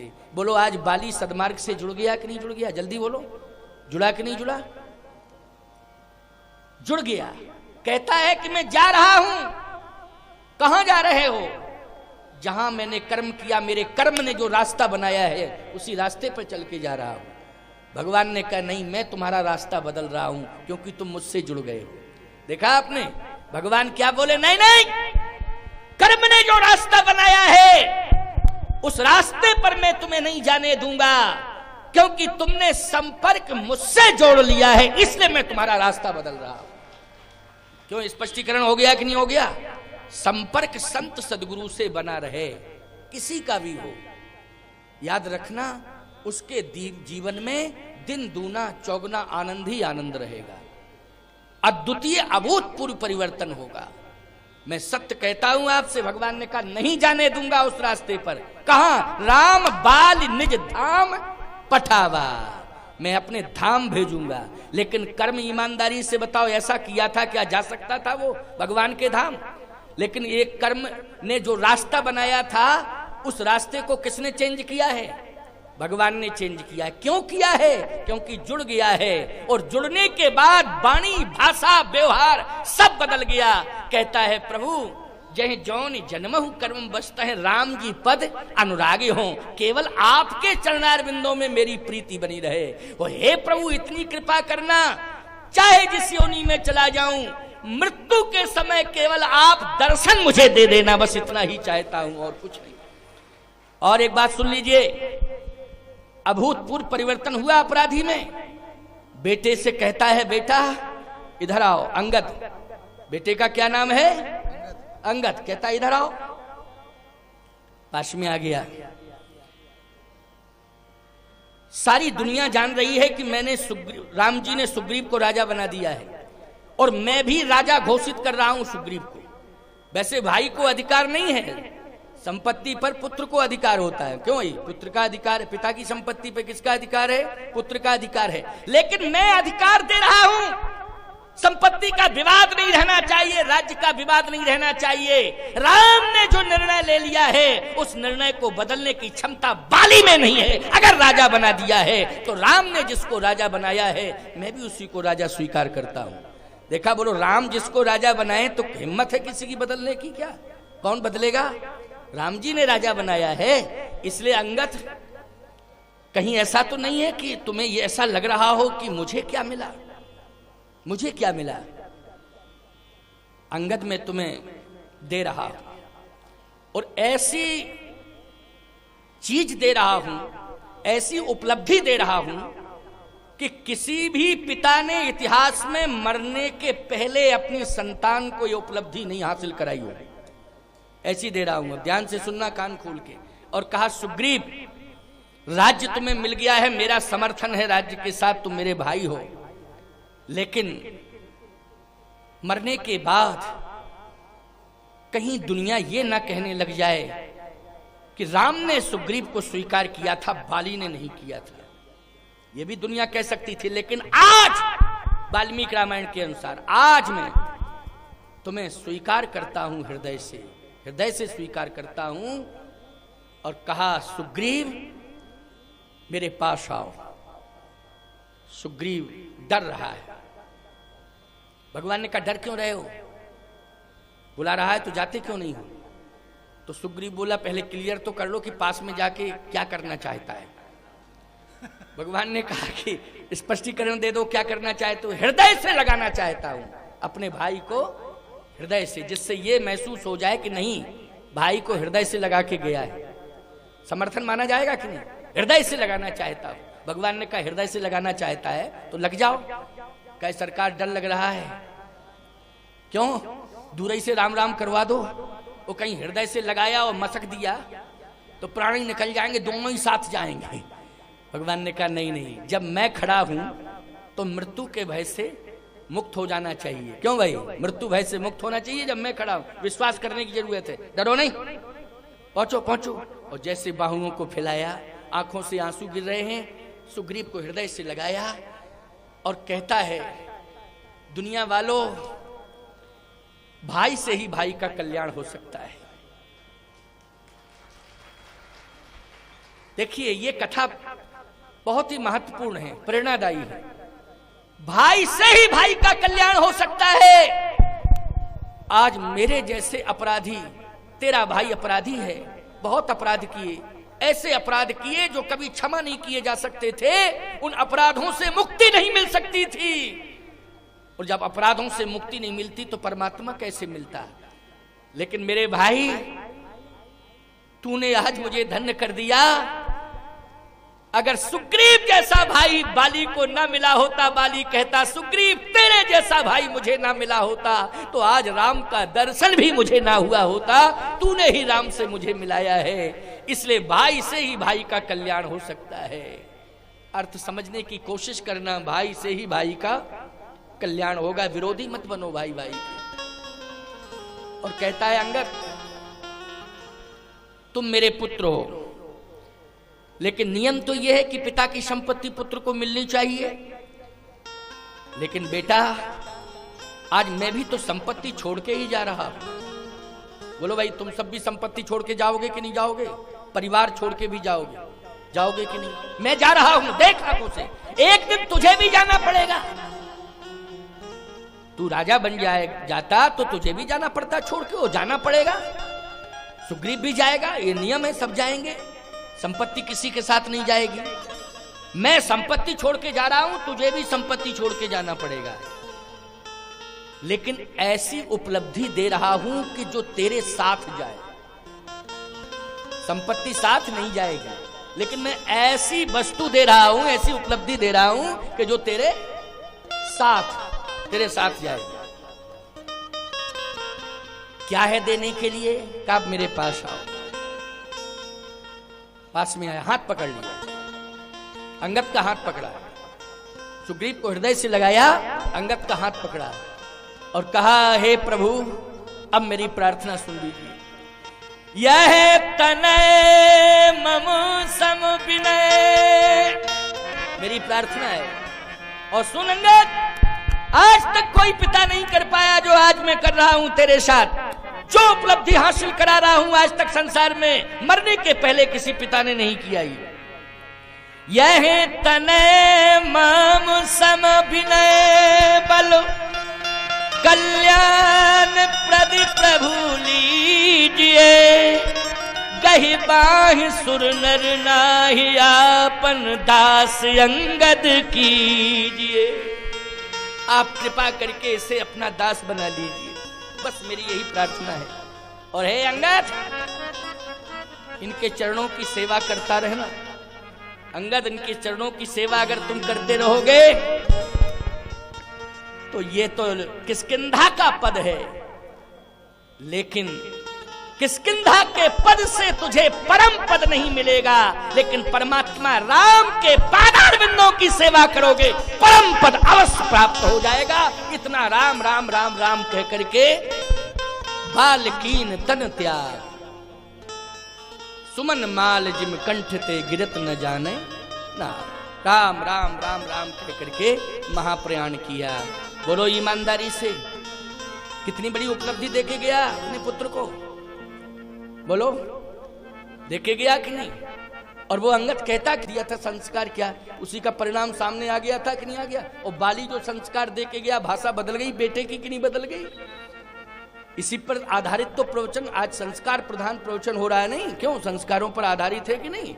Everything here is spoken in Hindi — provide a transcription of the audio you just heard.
थे। बोलो आज बाली सदमार्ग से जुड़ गया कि नहीं जुड़ गया? जल्दी बोलो, जुड़ा कि नहीं जुड़ा? जुड़ गया। कहता है कि मैं जा रहा हूं। कहां जा रहे हो? जहां मैंने कर्म किया, मेरे कर्म ने जो रास्ता बनाया है उसी रास्ते पर चल के जा रहा हूं। भगवान ने कहा नहीं, मैं तुम्हारा रास्ता बदल रहा हूं क्योंकि तुम मुझसे जुड़ गए हो। देखा आपने भगवान क्या बोले? नहीं नहीं, कर्म ने जो रास्ता बनाया है उस रास्ते पर मैं तुम्हें नहीं जाने दूंगा, क्योंकि तुमने संपर्क मुझसे जोड़ लिया है, इसलिए मैं तुम्हारा रास्ता बदल रहा हूं। क्यों? स्पष्टीकरण हो गया कि नहीं हो गया? संपर्क संत सदगुरु से बना रहे, किसी का भी हो, याद रखना उसके जीवन में दिन दूना चौगुना आनंद ही आनंद रहेगा, अद्वितीय अभूतपूर्व परिवर्तन होगा। मैं सत्य कहता हूं आपसे, भगवान ने कहा नहीं जाने दूंगा उस रास्ते पर। कहां? राम बाल निज धाम पठावा, मैं अपने धाम भेजूंगा। लेकिन कर्म ईमानदारी से बताओ, ऐसा किया था क्या? जा सकता था वो भगवान के धाम? लेकिन एक कर्म ने जो रास्ता बनाया था उस रास्ते को किसने चेंज किया है? भगवान ने चेंज किया है। क्यों किया है? क्योंकि जुड़ गया है, और जुड़ने के बाद वाणी भाषा व्यवहार सब बदल गया। कहता है प्रभु जय जौन जन्महु कर्म बसता है, राम जी पद अनुरागी हो, केवल आपके चरणार बिंदों में मेरी प्रीति बनी रहे। वो हे प्रभु इतनी कृपा करना, चाहे जिस योनि में चला जाऊं, मृत्यु के समय केवल आप दर्शन मुझे दे देना, बस इतना ही चाहता हूं और कुछ नहीं। और एक बात सुन लीजिए, अभूतपूर्व परिवर्तन हुआ अपराधी में। बेटे से कहता है बेटा इधर आओ। अंगद, बेटे का क्या नाम है? अंगद। कहता इधर आओ, पास में आ गया। सारी दुनिया जान रही है कि मैंने राम जी ने सुग्रीव को राजा बना दिया है, और मैं भी राजा घोषित कर रहा हूं सुग्रीव को। वैसे भाई को अधिकार नहीं है संपत्ति पर, पुत्र को अधिकार होता है। क्यों? ही पुत्र का अधिकार है। पिता की संपत्ति पे किसका अधिकार है? पुत्र का अधिकार है। लेकिन मैं अधिकार दे रहा हूं, संपत्ति का विवाद नहीं रहना चाहिए, राज्य का विवाद नहीं रहना चाहिए। राम ने जो निर्णय ले लिया है उस निर्णय को बदलने की क्षमता बाली में नहीं है। अगर राजा बना दिया है तो राम ने जिसको राजा बनाया है मैं भी उसी को राजा स्वीकार करता हूं। देखा? बोलो, राम जिसको राजा बनाए तो हिम्मत है किसी की बदलने की क्या? कौन बदलेगा? राम जी ने राजा बनाया है। इसलिए अंगद, कहीं ऐसा तो नहीं है कि तुम्हें ये ऐसा लग रहा हो कि मुझे क्या मिला, मुझे क्या मिला? अंगद में तुम्हें दे रहा हूं, और ऐसी चीज दे रहा हूं, ऐसी उपलब्धि दे रहा हूं कि किसी भी पिता ने इतिहास में मरने के पहले अपनी संतान को यह उपलब्धि नहीं हासिल कराई हो। ऐसी दे रहा हूं। ध्यान से सुनना कान खोल के। और कहा सुग्रीव, राज्य तुम्हें मिल गया है, मेरा समर्थन है राज्य के साथ, तुम मेरे भाई हो। लेकिन मरने के बाद कहीं दुनिया ये ना कहने लग जाए कि राम ने सुग्रीव को स्वीकार किया था, बाली ने नहीं किया था। ये भी दुनिया कह सकती थी। लेकिन आज वाल्मीकि रामायण के अनुसार आज मैं तुम्हें स्वीकार करता हूं, हृदय से स्वीकार करता हूं। और कहा सुग्रीव मेरे पास आओ। सुग्रीव डर रहा है। भगवान ने कहा डर क्यों रहे हो? बुला रहा है तो जाते क्यों नहीं हो? तो सुग्रीव बोला पहले क्लियर तो कर लो कि पास में जाके क्या करना चाहता है। भगवान ने कहा कि स्पष्टीकरण दे दो, क्या करना चाहते हो? हृदय से लगाना चाहता हूं अपने भाई को, हृदय से, जिससे ये महसूस हो जाए कि नहीं भाई को हृदय से लगा के गया है। समर्थन माना जाएगा कि नहीं? हृदय से लगाना चाहता हूं। भगवान ने कहा हृदय से लगाना चाहता है तो लग जाओ। कहे सरकार डर लग रहा है। क्यों? दूर से राम राम करवा दो। वो कहीं हृदय से लगाया और मसक दिया तो प्राण ही निकल जाएंगे, दोनों ही साथ जाएंगे। भगवान ने कहा नहीं नहीं, जब मैं खड़ा हूं तो मृत्यु के भय से मुक्त हो जाना चाहिए। क्यों भाई? मृत्यु भय से मुक्त होना चाहिए जब मैं खड़ा हूं। विश्वास करने की जरूरत है, डरो नहीं, पहुंचो पहुंचो। और जैसे बाहुओं को फैलाया, आंखों से आंसू गिर रहे हैं, सुग्रीव को हृदय से लगाया और कहता है दुनिया वालों, भाई से ही भाई का कल्याण हो सकता है। देखिए ये कथा बहुत ही महत्वपूर्ण है, प्रेरणादायी है। भाई से ही भाई का कल्याण हो सकता है। आज मेरे जैसे अपराधी, तेरा भाई अपराधी है, बहुत अपराध किए, ऐसे अपराध किए जो कभी क्षमा नहीं किए जा सकते थे। उन अपराधों से मुक्ति नहीं मिल सकती थी, और जब अपराधों से मुक्ति नहीं मिलती तो परमात्मा कैसे मिलता। लेकिन मेरे भाई, तूने आज मुझे धन्य कर दिया। अगर सुग्रीव जैसा भाई बाली को ना मिला होता, बाली कहता सुग्रीव तेरे जैसा भाई मुझे ना मिला होता, तो आज राम का दर्शन भी मुझे ना हुआ होता। तूने ही राम से मुझे मिलाया है, इसलिए भाई से ही भाई का कल्याण हो सकता है। अर्थ समझने की कोशिश करना, भाई से ही भाई का कल्याण होगा, विरोधी मत बनो भाई भाई के। और कहता है अंगद, तुम मेरे पुत्र हो, लेकिन नियम तो यह है कि पिता की संपत्ति पुत्र को मिलनी चाहिए। लेकिन बेटा, आज मैं भी तो संपत्ति छोड़ के ही जा रहा हूं। बोलो भाई, तुम सब भी संपत्ति छोड़ के जाओगे कि नहीं जाओगे? परिवार छोड़ के भी जाओगे, जाओगे कि नहीं? मैं जा रहा हूं, देख आंखों से, एक दिन तुझे भी जाना पड़ेगा। तू राजा बन जाता तो तुझे भी जाना पड़ता, छोड़ के वो जाना पड़ेगा। सुग्रीव भी जाएगा, ये नियम है, सब जाएंगे। संपत्ति किसी के साथ नहीं जाएगी। मैं संपत्ति छोड़ के जा रहा हूं, तुझे भी संपत्ति छोड़ के जाना पड़ेगा। लेकिन ऐसी उपलब्धि दे रहा हूं कि जो तेरे साथ जाए। संपत्ति साथ नहीं जाएगी, लेकिन मैं ऐसी वस्तु दे रहा हूं, ऐसी उपलब्धि दे रहा हूं कि जो तेरे साथ जाएगी। क्या है देने के लिए? कि आप मेरे पास आओ। पास में आया, हाथ पकड़ लिया, अंगद का हाथ पकड़ा, सुग्रीव को हृदय से लगाया, अंगद का हाथ पकड़ा और कहा, हे प्रभु, अब मेरी प्रार्थना सुन लीजिए। यह तनय मम सम विनय, मेरी प्रार्थना है। और सुन अंगद, आज तक कोई पिता नहीं कर पाया जो आज मैं कर रहा हूं तेरे साथ। जो उपलब्धि हासिल करा रहा हूं आज तक संसार में, मरने के पहले किसी पिता ने नहीं किया। यह तनय मम सम विनय बल कल्याण प्रदि प्रभु लीजिए। गहि बाहि सुर नर नाहि आपन दास अंगद कीजिए। आप कृपा करके इसे अपना दास बना लीजिए, बस मेरी यही प्रार्थना है। और हे अंगद, इनके चरणों की सेवा करता रहना। अंगद, इनके चरणों की सेवा अगर तुम करते रहोगे तो ये तो किष्किंधा का पद है, लेकिन किष्किंधा के पद से तुझे परम पद नहीं मिलेगा। लेकिन परमात्मा राम के पादारविंदों की सेवा करोगे, परम पद अवश्य प्राप्त हो जाएगा। इतना राम राम राम राम कह करके बालकीन तन त्याग, सुमन माल जिम कंठ ते गिरत न जाने ना। राम राम राम राम कह करके महाप्रयाण किया। बोलो ईमानदारी से, कितनी बड़ी उपलब्धि देके गया अपने पुत्र को, बोलो देखे गया कि नहीं? और वो अंगद कहता कि दिया था संस्कार, क्या उसी का परिणाम सामने आ गया था कि नहीं आ गया? और बाली जो संस्कार देके गया, भाषा बदल गई बेटे की कि नहीं बदल गई? इसी पर आधारित तो प्रवचन, आज संस्कार प्रधान प्रवचन हो रहा है, नहीं क्यों? संस्कारों पर आधारित है कि नहीं?